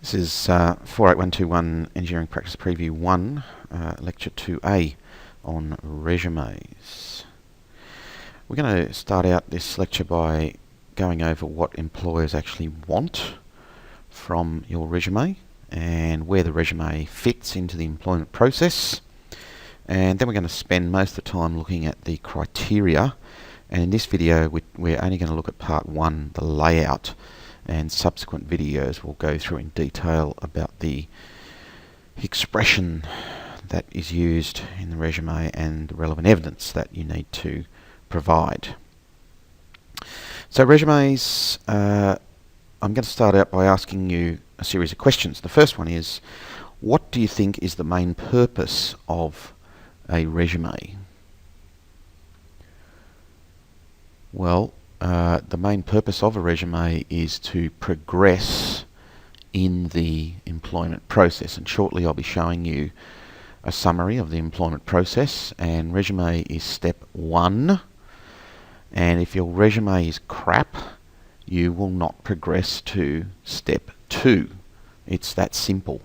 This is 48121 Engineering Practice Preview 1, Lecture 2A on resumes. We're going to start out this lecture by going over what employers actually want from your resume and where the resume fits into the employment process. And then we're going to spend most of the time looking at the criteria. And in this video, we're only going to look at part 1, the layout, and subsequent videos will go through in detail about the expression that is used in the resume and the relevant evidence that you need to provide. So resumes, I'm going to start out by asking you a series of questions. The first one is, what do you think is the main purpose of a resume? Well, the main purpose of a resume is to progress in the employment process, and shortly I'll be showing you a summary of the employment process, and resume is step 1, and if your resume is crap, you will not progress to step 2. It's that simple.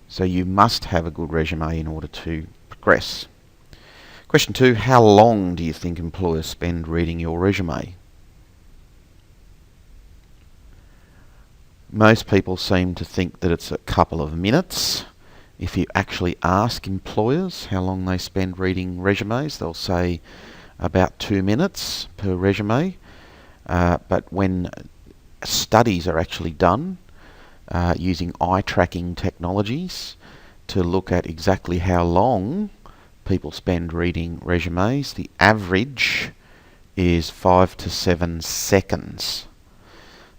So you must have a good resume in order to progress. Question 2, how long do you think employers spend reading your resume? Most people seem to think that it's a couple of minutes. If you actually ask employers how long they spend reading resumes, they'll say about 2 minutes per resume. But when studies are actually done using eye tracking technologies to look at exactly how long people spend reading resumes, the average is 5 to 7 seconds.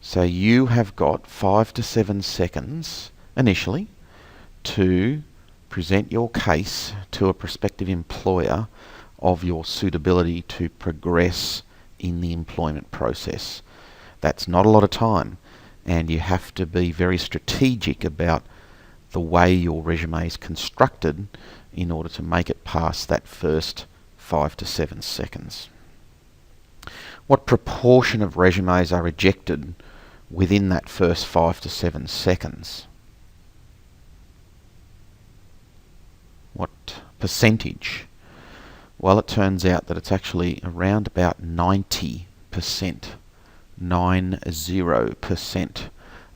So you have got 5 to 7 seconds initially to present your case to a prospective employer of your suitability to progress in the employment process. That's not a lot of time, and you have to be very strategic about the way your resume is constructed in order to make it past that first 5 to 7 seconds. What proportion of resumes are rejected within that first 5 to 7 seconds? What percentage? Well, it turns out that it's actually around about 90%. 90%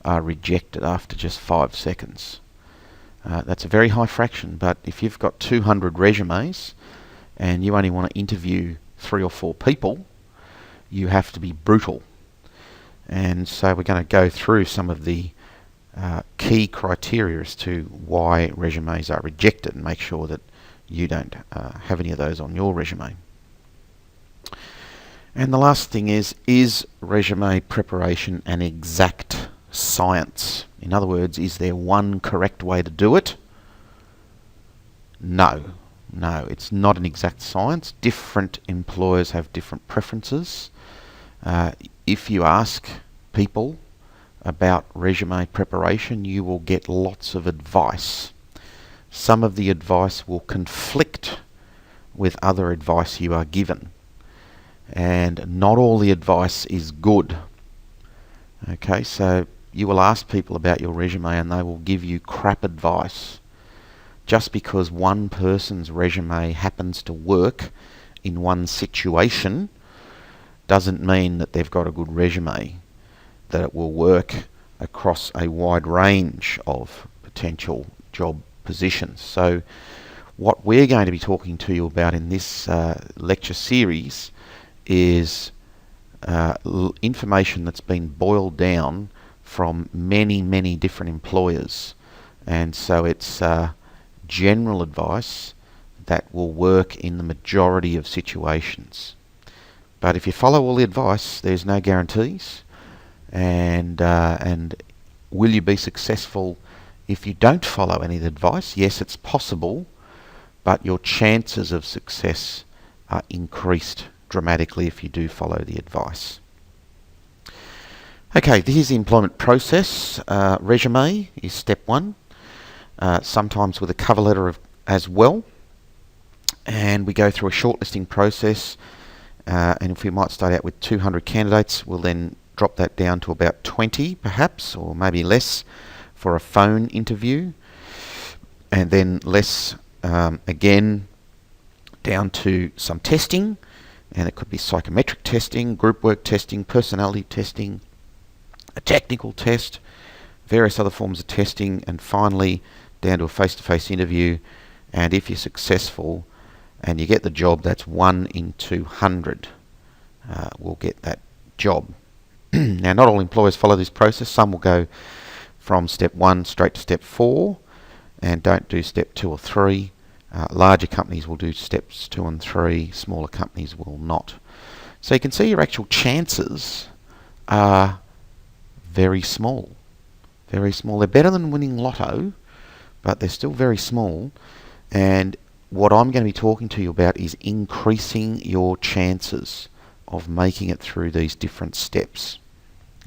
are rejected after just 5 seconds. That's a very high fraction, but if you've got 200 resumes and you only want to interview 3 or 4 people, you have to be brutal. And so we're going to go through some of the key criteria as to why resumes are rejected and make sure that you don't have any of those on your resume. And the last thing is resume preparation an exact science? In other words, is there one correct way to do it? No, it's not an exact science. Different employers have different preferences. If you ask people about resume preparation, you will get lots of advice. Some of the advice will conflict with other advice you are given, and not all the advice is good. Okay, so you will ask people about your resume and they will give you crap advice. Just because one person's resume happens to work in one situation doesn't mean that they've got a good resume, that it will work across a wide range of potential job positions. So what we're going to be talking to you about in this lecture series is information that's been boiled down from many different employers, and so it's general advice that will work in the majority of situations. But if you follow all the advice, there's no guarantees, and will you be successful if you don't follow any of the advice? Yes, it's possible, but your chances of success are increased dramatically if you do follow the advice. Okay, here's the employment process. Resume is step 1, sometimes with a cover letter as well. And we go through a shortlisting process, and if we might start out with 200 candidates, we'll then drop that down to about 20 perhaps, or maybe less, for a phone interview, and then less, again, down to some testing, and it could be psychometric testing, group work testing, personality testing, a technical test, various other forms of testing, and finally down to a face-to-face interview. And if you're successful and you get the job, that's 1 in 200 will get that job. Now, not all employers follow this process. Some will go from step 1 straight to step 4 and don't do step 2 or 3. Larger companies will do steps 2 and 3. Smaller companies will not. So you can see your actual chances are very small. Very small. They're better than winning lotto, but they're still very small. And what I'm going to be talking to you about is increasing your chances of making it through these different steps.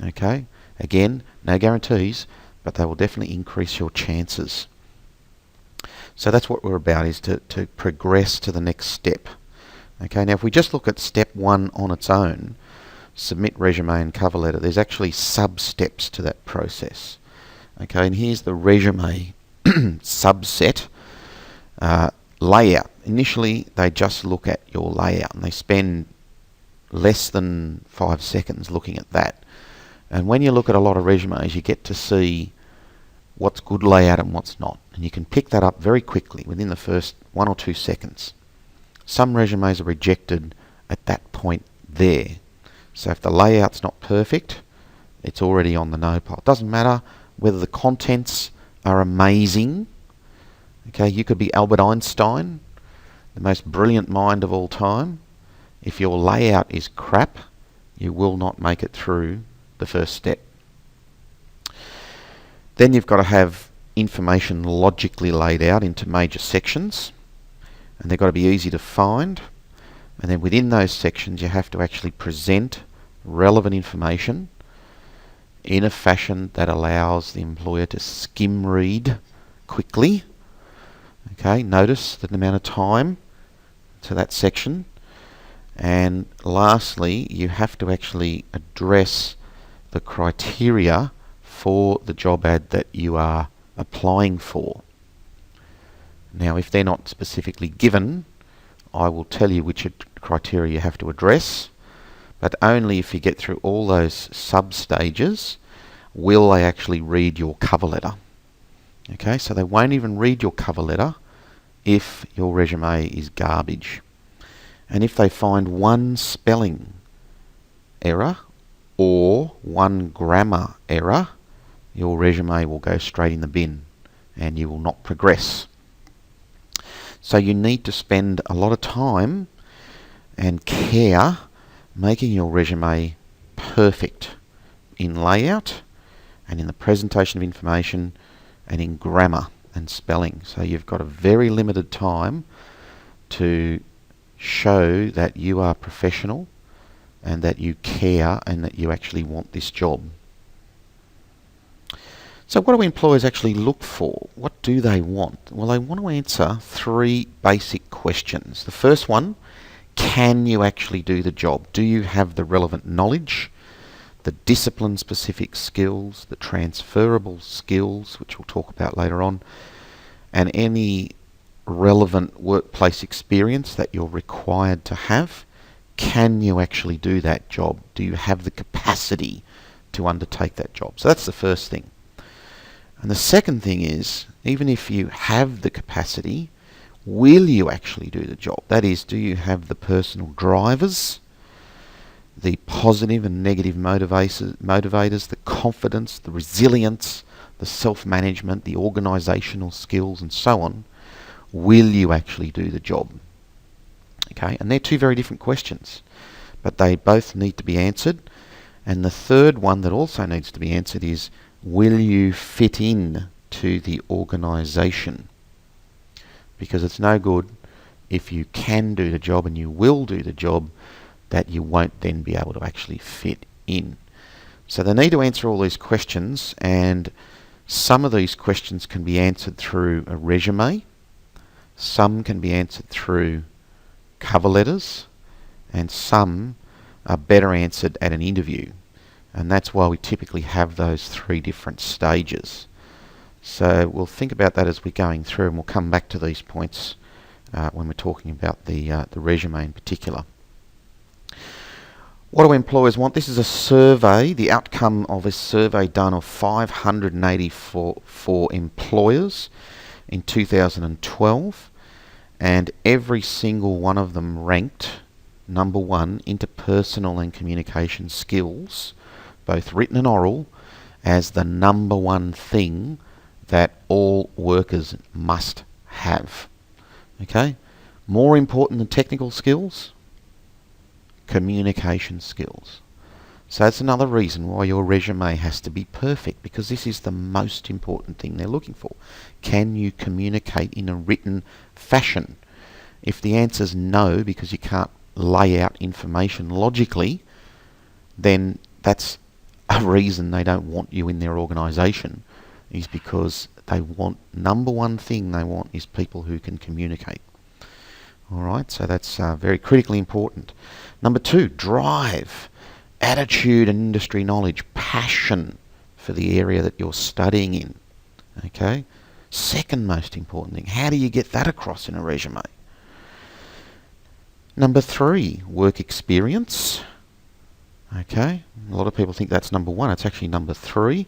Okay? Again, no guarantees, but they will definitely increase your chances. So that's what we're about, is to progress to the next step. Okay, now if we just look at step 1 on its own, submit resume and cover letter, there's actually sub-steps to that process. Okay, and here's the resume subset. Layout. Initially, they just look at your layout, and they spend less than 5 seconds looking at that. And when you look at a lot of resumes, you get to see what's good layout and what's not. And you can pick that up very quickly within the first 1 or 2 seconds. Some resumes are rejected at that point there. So if the layout's not perfect, it's already on the no pile. It doesn't matter whether the contents are amazing. Okay, you could be Albert Einstein, the most brilliant mind of all time. If your layout is crap, you will not make it through the first step. Then you've got to have information logically laid out into major sections, and they've got to be easy to find. And then within those sections, you have to actually present relevant information in a fashion that allows the employer to skim read quickly. Okay, notice the amount of time to that section. And lastly, you have to actually address the criteria for the job ad that you are applying for. Now, if they're not specifically given, I will tell you which criteria you have to address, but only if you get through all those sub-stages will they actually read your cover letter. Okay, so they won't even read your cover letter if your resume is garbage. And if they find one spelling error or one grammar error, your resume will go straight in the bin and you will not progress. So you need to spend a lot of time and care making your resume perfect in layout and in the presentation of information and in grammar and spelling. So you've got a very limited time to show that you are professional and that you care and that you actually want this job. So what do employers actually look for? What do they want? Well, they want to answer 3 basic questions. The first one, can you actually do the job? Do you have the relevant knowledge, the discipline-specific skills, the transferable skills, which we'll talk about later on, and any relevant workplace experience that you're required to have? Can you actually do that job? Do you have the capacity to undertake that job? So that's the first thing. And the second thing is, even if you have the capacity, will you actually do the job? That is, do you have the personal drivers, the positive and negative motivators, the confidence, the resilience, the self-management, the organisational skills, and so on? Will you actually do the job? Okay, and they're 2 very different questions, but they both need to be answered. And the third one that also needs to be answered is, will you fit in to the organisation? Because it's no good if you can do the job and you will do the job that you won't then be able to actually fit in. So they need to answer all these questions, and some of these questions can be answered through a resume, some can be answered through cover letters, and some are better answered at an interview. And that's why we typically have those 3 different stages. So we'll think about that as we're going through, and we'll come back to these points when we're talking about the resume in particular. What do employers want? This is a survey, the outcome of a survey done of 584 employers in 2012, and every single one of them ranked number one interpersonal and communication skills, both written and oral, as the number one thing that all workers must have. Okay? More important than technical skills, communication skills. So that's another reason why your resume has to be perfect, because this is the most important thing they're looking for. Can you communicate in a written fashion? If the answer's no, because you can't lay out information logically, then that's a reason they don't want you in their organisation, is because they want, number one thing they want is people who can communicate. Alright, so that's very critically important. Number two, drive, attitude and industry knowledge, passion for the area that you're studying in. Okay? Second most important thing, how do you get that across in a resume? Number three, work experience. Okay, a lot of people think that's number one. It's actually number three.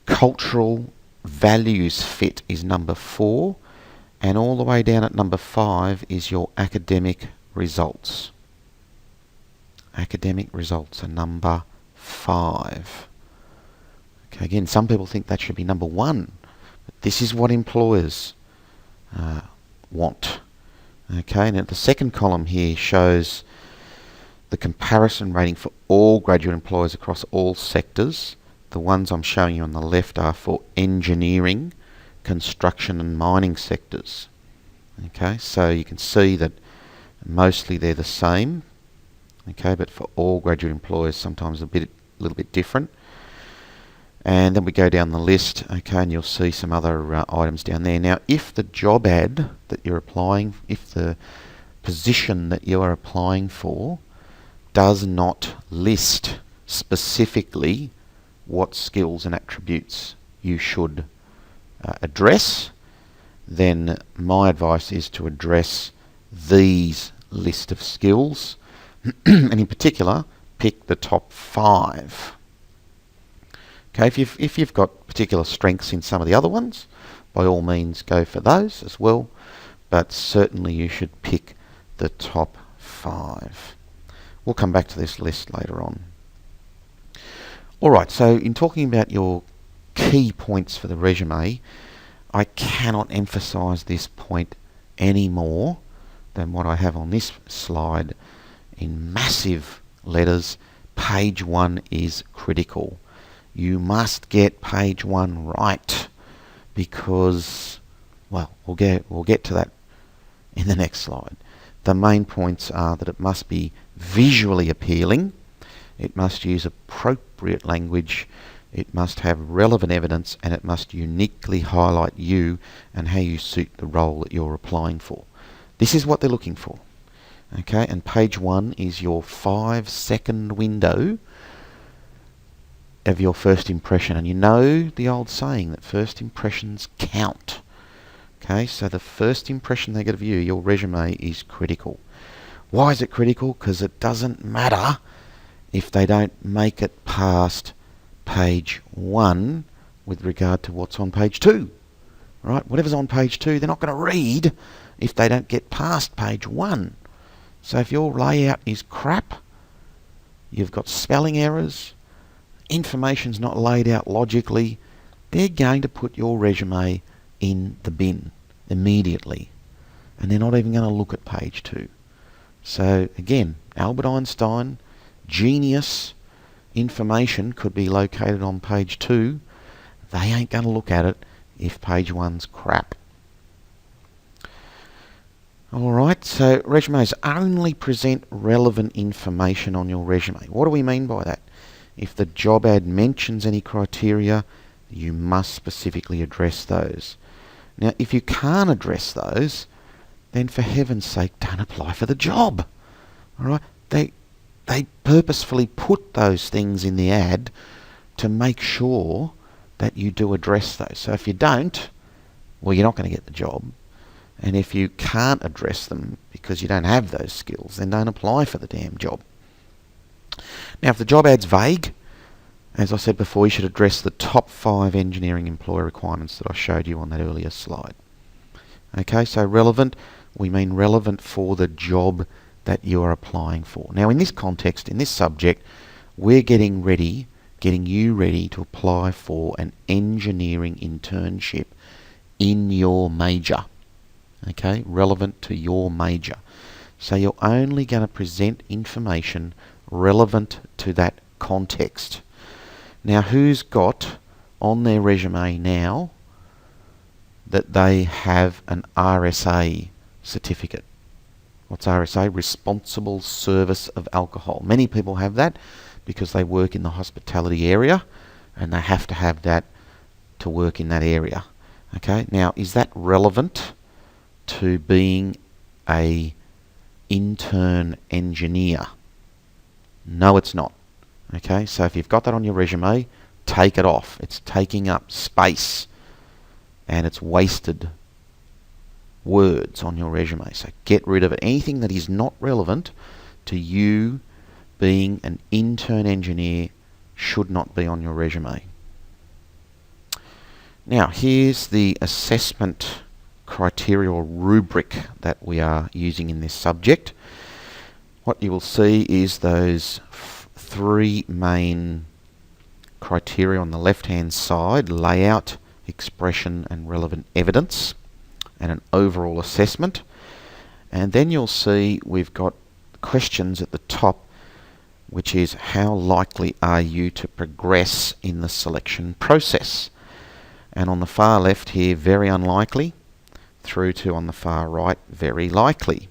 Cultural values fit is number four. And all the way down at number five is your academic results. Academic results are number five. Okay, again, some people think that should be number one. But this is what employers want. Okay, and the second column here shows the comparison rating for all graduate employers across all sectors. The ones I'm showing you on the left are for engineering, construction and mining sectors. Okay, so you can see that mostly they're the same. Okay, but for all graduate employers sometimes a little bit different. And then we go down the list, okay, and you'll see some other items down there. Now, if the job ad that you're applying, if the position that you are applying for does not list specifically what skills and attributes you should address, then my advice is to address these list of skills, and in particular, pick the top five. Okay, if you've got particular strengths in some of the other ones, by all means go for those as well, but certainly you should pick the top five. We'll come back to this list later on. Alright, so in talking about your key points for the resume, I cannot emphasise this point any more than what I have on this slide in massive letters. Page one is critical. You must get page one right, because, well, we'll get to that in the next slide. The main points are that it must be visually appealing, it must use appropriate language, it must have relevant evidence, and it must uniquely highlight you and how you suit the role that you're applying for. This is what they're looking for. Okay, and page one is your 5-second window of your first impression, and you know the old saying that first impressions count. Okay, so the first impression they get of you, your resume, is critical. Why is it critical? Because it doesn't matter if they don't make it past page one with regard to what's on page two. Right? Whatever's on page two, they're not going to read if they don't get past page one. So if your layout is crap, you've got spelling errors, information's not laid out logically, they're going to put your resume in the bin immediately, and they're not even going to look at page two. So again, Albert Einstein, genius, information could be located on page two. They ain't going to look at it if page one's crap. Alright, so resumes only present relevant information on your resume. What do we mean by that? If the job ad mentions any criteria, you must specifically address those. Now, if you can't address those, then for heaven's sake, don't apply for the job. Alright? They purposefully put those things in the ad to make sure that you do address those. So if you don't, well, you're not going to get the job. And if you can't address them because you don't have those skills, then don't apply for the damn job. Now, if the job ad's vague, as I said before, you should address the top 5 engineering employer requirements that I showed you on that earlier slide. Okay, so relevant, we mean relevant for the job that you are applying for. Now, in this context, in this subject, we're getting you ready to apply for an engineering internship in your major. Okay, relevant to your major. So you're only going to present information relevant to that context. Now, who's got on their resume now that they have an RSA certificate? What's RSA? Responsible Service of Alcohol. Many people have that because they work in the hospitality area and they have to have that to work in that area. Okay, now is that relevant to being a intern engineer? No, it's not. Okay, so if you've got that on your resume, take it off. It's taking up space and it's wasted words on your resume. So get rid of it. Anything that is not relevant to you being an intern engineer should not be on your resume. Now, here's the assessment criteria or rubric that we are using in this subject. What you will see is those 3 main criteria on the left-hand side: layout, expression, and relevant evidence, and an overall assessment. And then you'll see we've got questions at the top, which is how likely are you to progress in the selection process? And on the far left here, very unlikely, through to on the far right, very likely.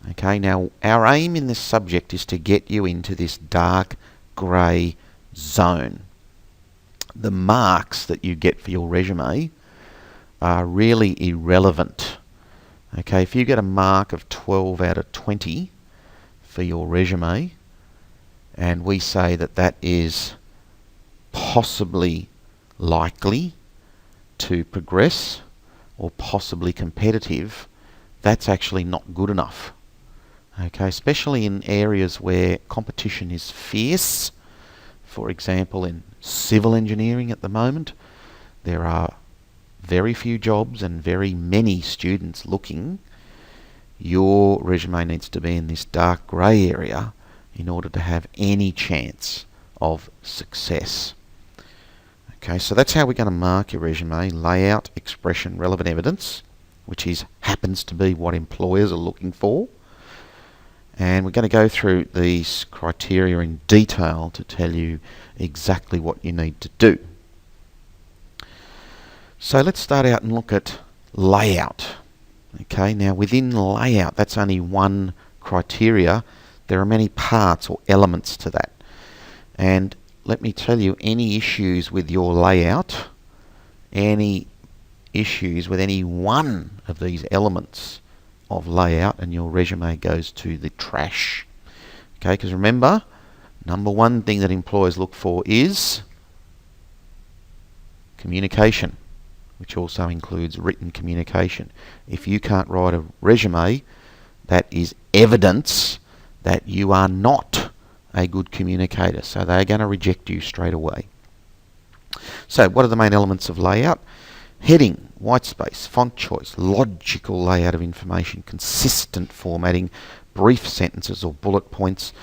Okay, now our aim in this subject is to get you into this dark grey zone. The marks that you get for your resume are really irrelevant. Okay, if you get a mark of 12 out of 20 for your resume, and we say that that is possibly likely to progress or possibly competitive, that's actually not good enough. Okay, especially in areas where competition is fierce. For example, in civil engineering at the moment, there are very few jobs and very many students looking. Your resume needs to be in this dark grey area in order to have any chance of success. Okay, so that's how we're going to mark your resume: layout, expression, relevant evidence, which happens to be what employers are looking for. And we're going to go through these criteria in detail to tell you exactly what you need to do. So let's start out and look at layout. Okay, now within layout, that's only one criteria. There are many parts or elements to that. And let me tell you, any issues with your layout, any issues with any one of these elements of layout, and your resume goes to the trash. Okay, because remember, number one thing that employers look for is communication, which also includes written communication. If you can't write a resume, that is evidence that you are not a good communicator, so they're going to reject you straight away. So what are the main elements of layout? Heading, white space, font choice, logical layout of information, consistent formatting, brief sentences or bullet points,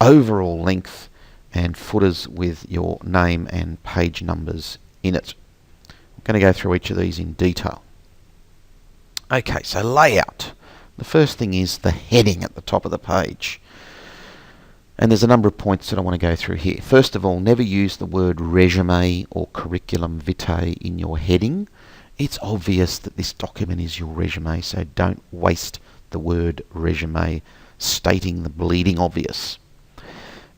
overall length, and footers with your name and page numbers in it. I'm going to go through each of these in detail. Okay, so layout. The first thing is the heading at the top of the page. And there's a number of points that I want to go through here. First of all, never use the word resume or curriculum vitae in your heading. It's obvious that this document is your resume, so don't waste the word resume stating the bleeding obvious.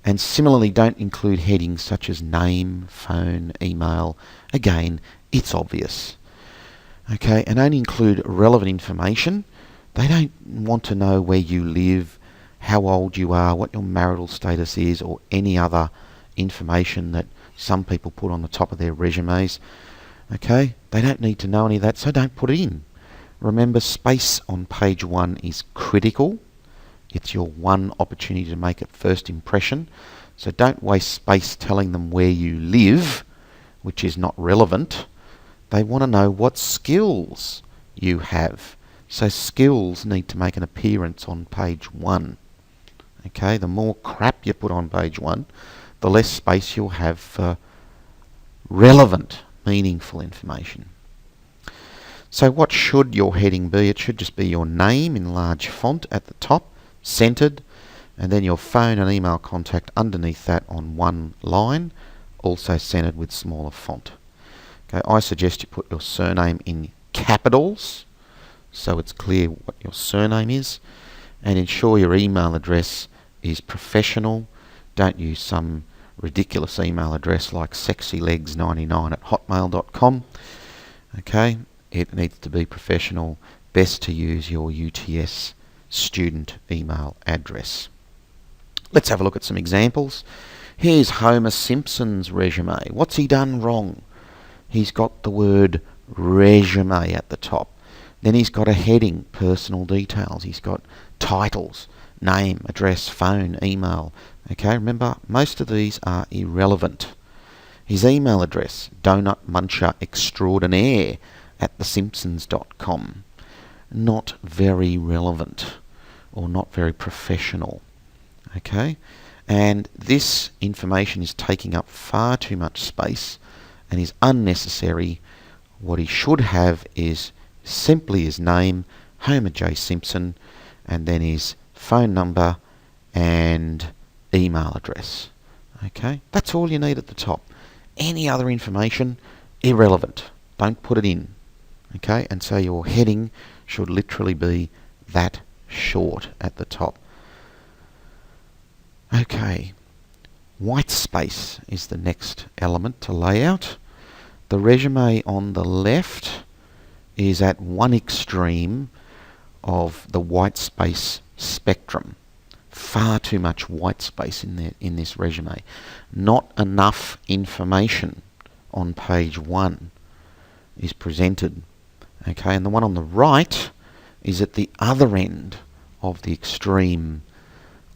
And similarly, don't include headings such as name, phone, email. Again, it's obvious. Okay, and only include relevant information. They don't want to know where you live, how old you are, what your marital status is, or any other information that some people put on the top of their resumes. Okay, they don't need to know any of that, so don't put it in. Remember, space on page 1 is critical. It's your one opportunity to make a first impression. So don't waste space telling them where you live, which is not relevant. They want to know what skills you have. So skills need to make an appearance on page 1. Okay, the more crap you put on page 1, the less space you'll have for relevant, meaningful information. So what should your heading be? It should just be your name in large font at the top, centered, and then your phone and email contact underneath that on one line, also centered with smaller font. Okay, I suggest you put your surname in capitals so it's clear what your surname is, and ensure your email address is professional. Don't use some ridiculous email address like sexylegs99@hotmail.com. Okay, it needs to be professional. Best to use your UTS student email address. Let's have a look at some examples. Here's Homer Simpson's resume. What's he done wrong? He's got the word resume at the top. Then he's got a heading, personal details. He's got titles, name, address, phone, email. Okay, remember, most of these are irrelevant. His email address, donut muncher extraordinaire @thesimpsons.com. Not very relevant or not very professional. Okay, and this information is taking up far too much space and is unnecessary. What he should have is simply his name, Homer J. Simpson, and then his phone number and email address. Okay, that's all you need at the top. Any other information, irrelevant. Don't put it in. Okay, and so your heading should literally be that short at the top. Okay, white space is the next element to lay out. The resume on the left is at one extreme of the white space spectrum. Far too much white space in this resume. Not enough information on page 1 is presented. Okay, and the one on the right is at the other end of the extreme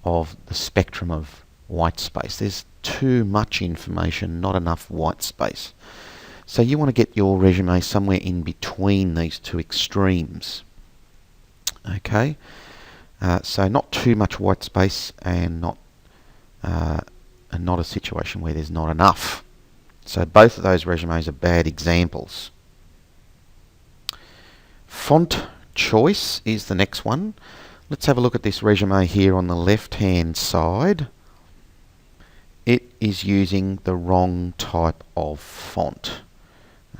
of the spectrum of white space. There's too much information, not enough white space. So you want to get your resume somewhere in between these two extremes. Okay, so not too much white space and not a situation where there's not enough. So both of those resumes are bad examples. Font choice is the next one. Let's have a look at this resume here on the left-hand side. It is using the wrong type of font.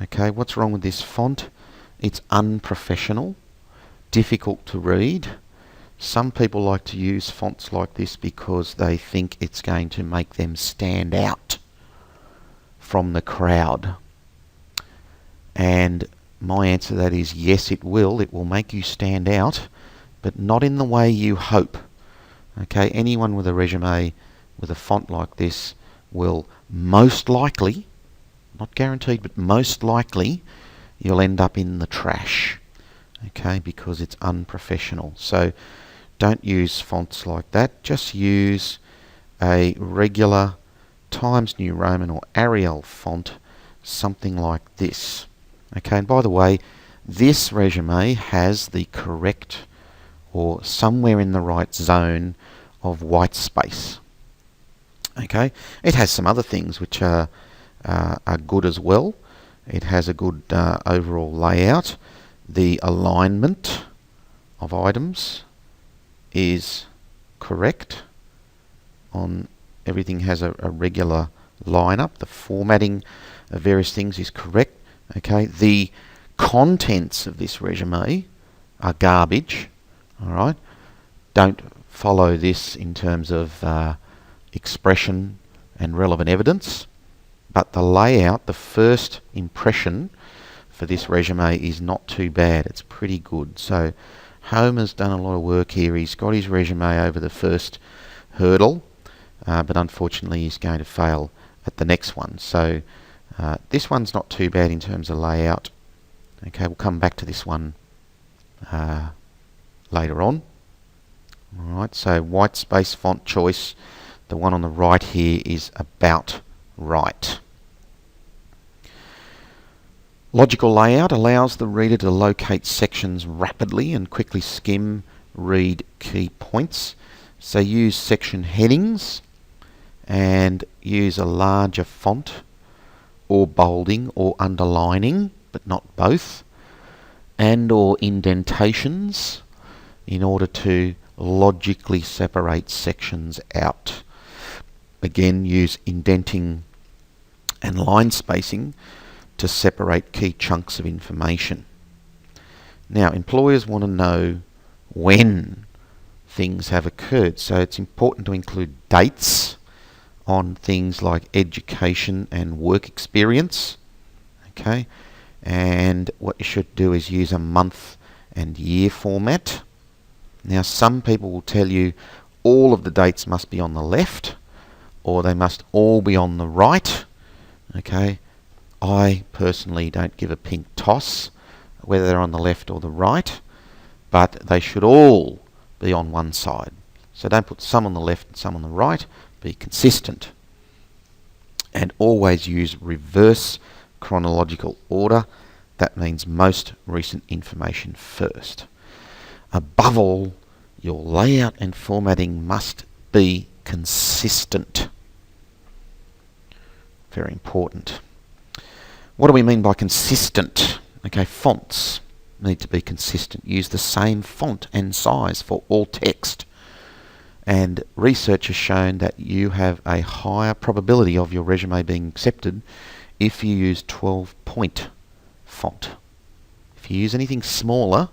Okay, what's wrong with this font? It's unprofessional, difficult to read. Some people like to use fonts like this because they think it's going to make them stand out from the crowd. And my answer to that is yes, it will. It will make you stand out, but not in the way you hope. Okay, anyone with a resume with a font like this will most likely, not guaranteed, but most likely, you'll end up in the trash. Okay, because it's unprofessional. So don't use fonts like that. Just use a regular Times New Roman or Arial font, something like this. Okay, and by the way, this resume has the correct or somewhere in the right zone of white space. Okay, it has some other things which are good as well. It has a good overall layout. The alignment of items is correct. On everything has a regular lineup. The formatting of various things is correct. Okay, the contents of this resume are garbage. All right, don't follow this in terms of expression and relevant evidence. But the layout, the first impression for this resume is not too bad. It's pretty good. So Homer's done a lot of work here. He's got his resume over the first hurdle, but unfortunately he's going to fail at the next one. So this one's not too bad in terms of layout. Okay, we'll come back to this one later on. Alright, so white space font choice, the one on the right here is about right. Logical layout allows the reader to locate sections rapidly and quickly skim, read key points. So use section headings and use a larger font or bolding or underlining, but not both, and or indentations in order to logically separate sections out. Again, use indenting and line spacing to separate key chunks of information. Now, employers want to know when things have occurred, so it's important to include dates on things like education and work experience. Okay, and what you should do is use a month and year format. Now, some people will tell you all of the dates must be on the left or they must all be on the right. Okay, I personally don't give a pink toss whether they're on the left or the right, but they should all be on one side. So don't put some on the left and some on the right. Be consistent. And always use reverse chronological order. That means most recent information first. Above all, your layout and formatting must be consistent. Very important. What do we mean by consistent? Okay, fonts need to be consistent. Use the same font and size for all text. And research has shown that you have a higher probability of your resume being accepted if you use 12-point font. If you use anything smaller,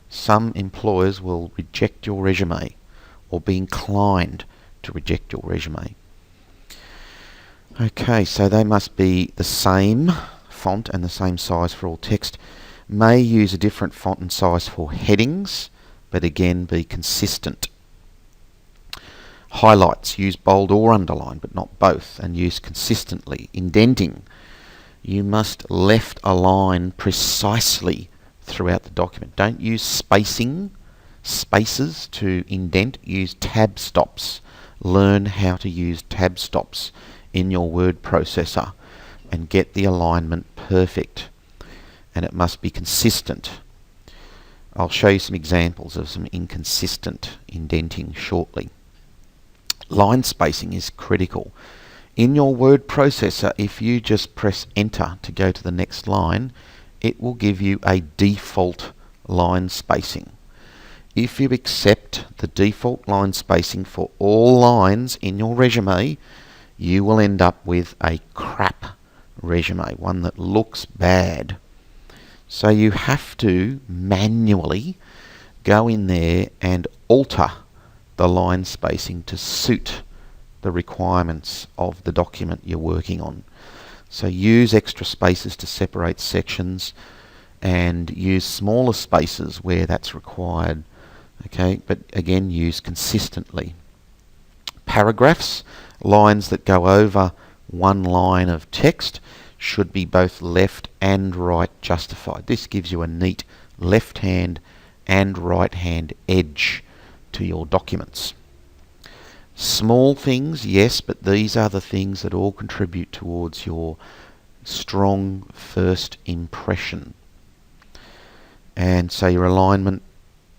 some employers will reject your resume or be inclined to reject your resume. Okay, so they must be the same font and the same size for all text. May use a different font and size for headings, but again be consistent. Highlights, use bold or underline, but not both, and use consistently. Indenting, you must left align precisely throughout the document. Don't use spaces to indent. Use tab stops. Learn how to use tab stops in your word processor and get the alignment perfect. And it must be consistent. I'll show you some examples of some inconsistent indenting shortly. Line spacing is critical. In your word processor, if you just press enter to go to the next line, it will give you a default line spacing. If you accept the default line spacing for all lines in your resume, you will end up with a crap resume, one that looks bad. So you have to manually go in there and alter the line spacing to suit the requirements of the document you're working on. So use extra spaces to separate sections and use smaller spaces where that's required. Okay, but again, use consistently. Paragraphs, lines that go over one line of text, should be both left and right justified. This gives you a neat left hand and right hand edge to your documents. Small things, yes, but these are the things that all contribute towards your strong first impression. And so your alignment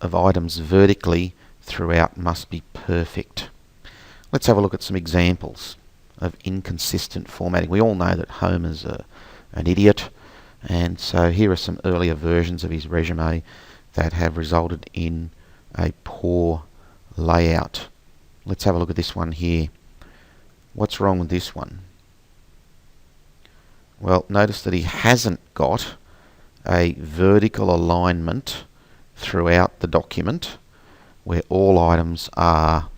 of items vertically throughout must be perfect. Let's have a look at some examples of inconsistent formatting. We all know that Homer's an idiot, and so here are some earlier versions of his resume that have resulted in a poor layout. Let's have a look at this one here. What's wrong with this one? Well, notice that he hasn't got a vertical alignment throughout the document where all items are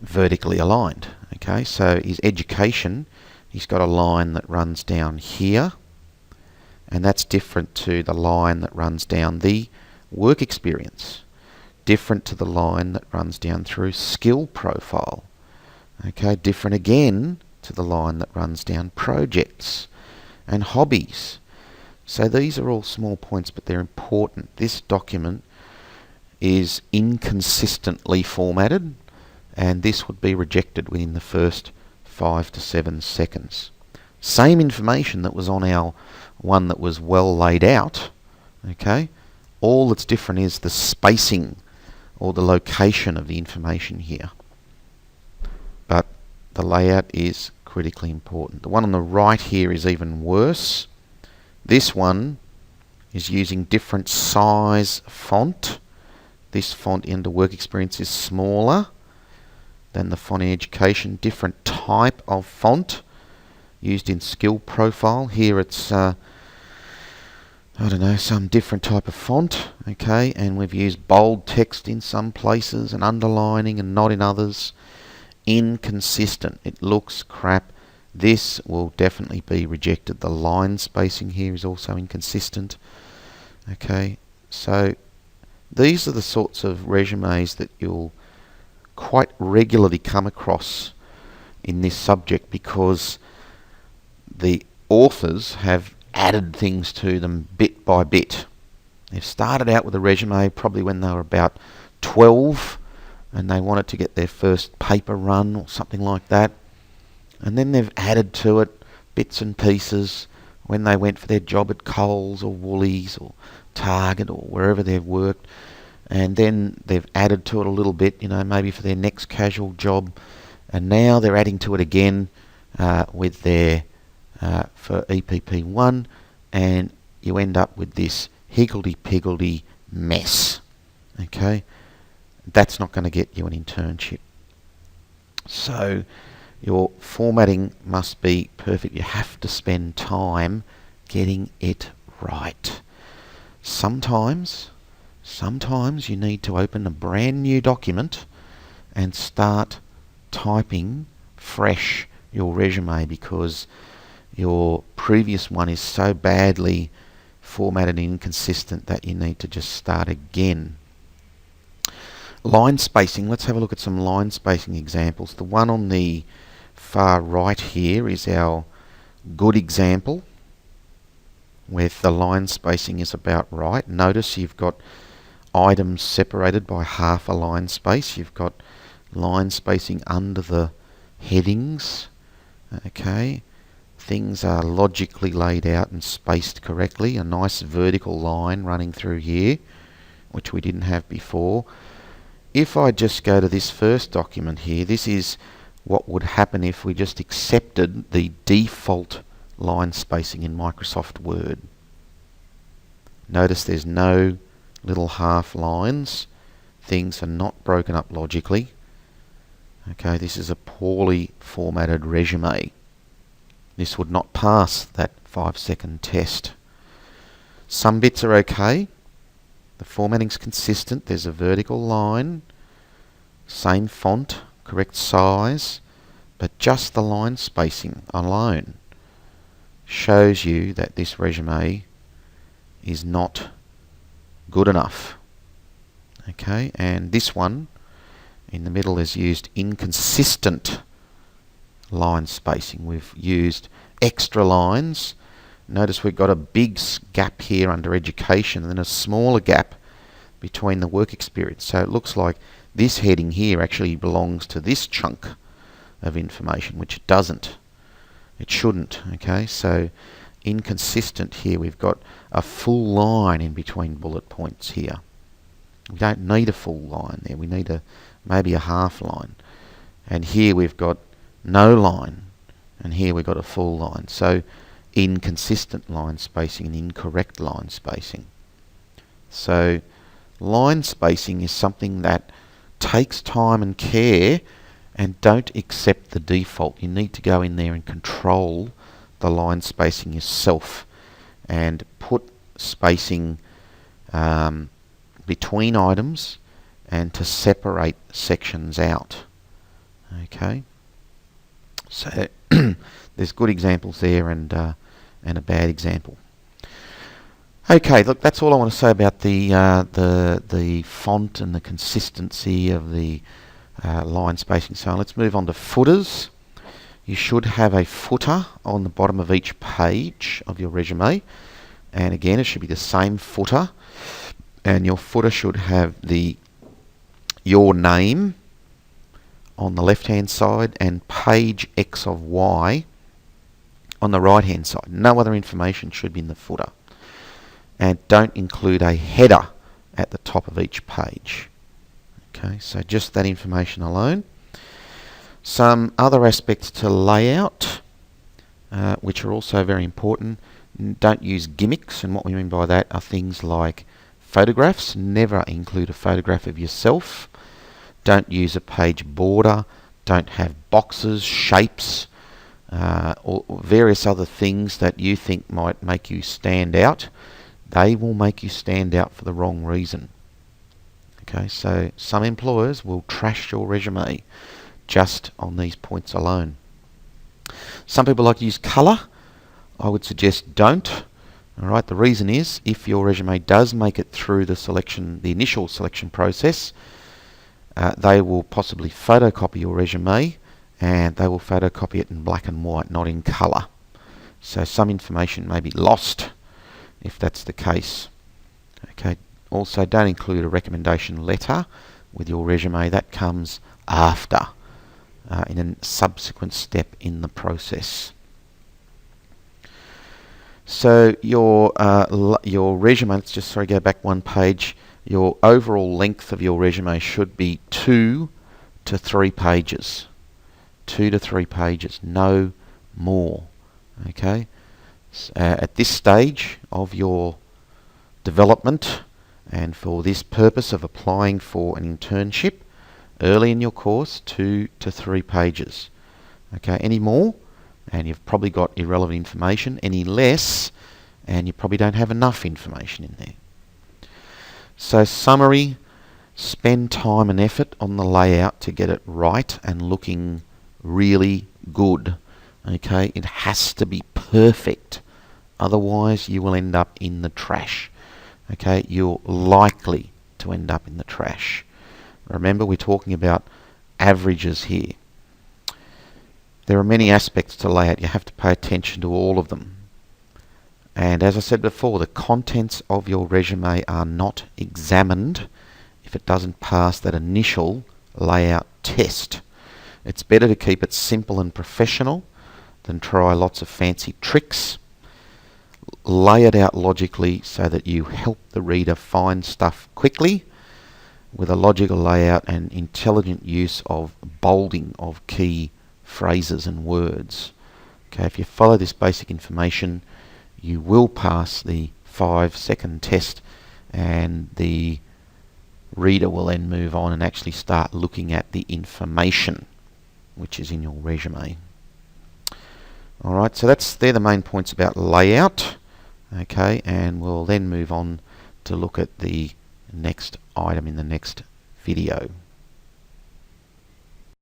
vertically aligned. Okay, so his education, he's got a line that runs down here, and that's different to the line that runs down the work experience, different to the line that runs down through skill profile. Okay, different again to the line that runs down projects and hobbies. So these are all small points, but they're important. This document is inconsistently formatted, and this would be rejected within the first 5 to 7 seconds. Same information that was on our one that was well laid out, okay? All that's different is the spacing or the location of the information here. But the layout is critically important. The one on the right here is even worse. This one is using different size font. This font in the work experience is smaller than the font in education. Different type of font used in skill profile. Here it's I don't know, some different type of font, okay, and we've used bold text in some places and underlining and not in others. Inconsistent. It looks crap. This will definitely be rejected. The line spacing here is also inconsistent. Okay, so these are the sorts of resumes that you'll quite regularly come across in this subject because the authors have added things to them bit by bit. They've started out with a resume probably when they were about 12 and they wanted to get their first paper run or something like that. And then they've added to it bits and pieces when they went for their job at Coles or Woolies or Target or wherever they've worked. And then they've added to it a little bit, you know, maybe for their next casual job. And now they're adding to it again with their for EPP1, and you end up with this higgledy-piggledy mess. Okay, that's not going to get you an internship. So your formatting must be perfect. You have to spend time getting it right. Sometimes you need to open a brand new document and start typing fresh your resume because your previous one is so badly formatted and inconsistent that you need to just start again. Line spacing. Let's have a look at some line spacing examples. The one on the far right here is our good example where the line spacing is about right. Notice you've got items separated by half a line space. You've got line spacing under the headings. Okay. Things are logically laid out and spaced correctly. A nice vertical line running through here, which we didn't have before. If I just go to this first document here, this is what would happen if we just accepted the default line spacing in Microsoft Word. Notice there's no little half lines. Things are not broken up logically. Okay, this is a poorly formatted resume. This would not pass that 5-second test. Some bits are okay. The formatting's consistent. There's a vertical line, same font, correct size, but just the line spacing alone shows you that this resume is not good enough. Okay, and this one in the middle has used inconsistent line spacing. We've used extra lines. Notice we've got a big gap here under education and then a smaller gap between the work experience. So it looks like this heading here actually belongs to this chunk of information, which it doesn't. It shouldn't. Okay, so inconsistent here. We've got a full line in between bullet points here. We don't need a full line there. We need maybe a half line. And here we've got no line, and here we've got a full line. So inconsistent line spacing and incorrect line spacing. So line spacing is something that takes time and care, and don't accept the default. You need to go in there and control the line spacing yourself and put spacing between items and to separate sections out. Okay, so there's good examples there and a bad example. Okay, look, that's all I want to say about the font and the consistency of the line spacing. So let's move on to footers. You should have a footer on the bottom of each page of your resume, and again it should be the same footer, and your footer should have your name on the left hand side and page X of Y on the right hand side. No other information should be in the footer, and don't include a header at the top of each page. Okay, so just that information alone. Some other aspects to layout, which are also very important. Don't use gimmicks, and what we mean by that are things like photographs. Never include a photograph of yourself. Don't use a page border. Don't have boxes, shapes, or various other things that you think might make you stand out. They will make you stand out for the wrong reason. Okay, so some employers will trash your resume just on these points alone. Some people like to use colour. I would suggest don't. Alright, the reason is if your resume does make it through the initial selection process, they will possibly photocopy your resume, and they will photocopy it in black and white, not in colour. So some information may be lost if that's the case. Okay. Also, don't include a recommendation letter with your resume. That comes after, in a subsequent step in the process. So your resume, let's just go back one page. Your overall length of your resume should be 2 to 3 pages. 2 to 3 pages, no more. Okay. At this stage of your development, and for this purpose of applying for an internship early in your course, 2 to 3 pages. Okay, any more and you've probably got irrelevant information. Any less and you probably don't have enough information in there. So summary, spend time and effort on the layout to get it right and looking really good. Okay, it has to be perfect, otherwise you will end up in the trash. Okay, you're likely to end up in the trash. Remember, we're talking about averages here. There are many aspects to layout. You have to pay attention to all of them. And as I said before, the contents of your resume are not examined if it doesn't pass that initial layout test. It's better to keep it simple and professional than try lots of fancy tricks. Lay it out logically so that you help the reader find stuff quickly with a logical layout and intelligent use of bolding of key phrases and words. Okay, if you follow this basic information, you will pass the 5-second test, and the reader will then move on and actually start looking at the information which is in your resume. Alright, so they're the main points about layout. Okay, and we'll then move on to look at the next item in the next video.